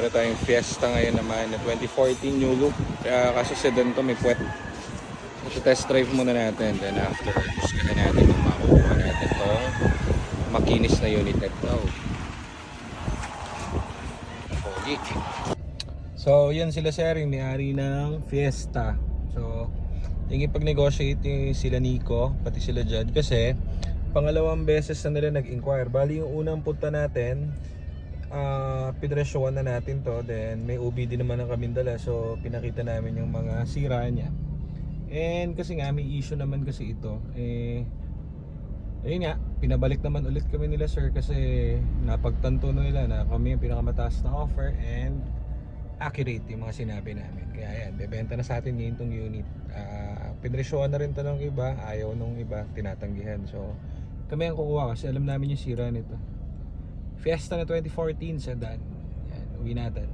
meron tayong Fiesta ngayon naman na 2014 new look. Kaso sedan to, may puwet. So test drive muna natin. Then after, gusto natin kung makukuha natin itong makinis na unit na ito. Okay. So yan sila sir, yung may-ari ng Fiesta. So yung ipag-negotiate sila Nico, pati sila Jad, kasi pangalawang beses na nila nag-inquire. Bali yung unang punta natin, pinresyohan na natin to. Then may OBD naman ang kaming dala, so pinakita namin yung mga sira niya. And kasi nga may issue naman kasi ito, ayun nga, pinabalik naman ulit kami nila sir, kasi napagtanto nila na kami yung pinakamataas na offer and accurate yung mga sinabi namin. Kaya yan, bebenta na sa atin ngayon tong unit. Pinresyohan na rin to ng iba, ayaw nung iba, tinatanggihan. So kami ang kukuha kasi alam namin yung sira nito. Fiesta na 2014 sedan. Yan, uwi natin.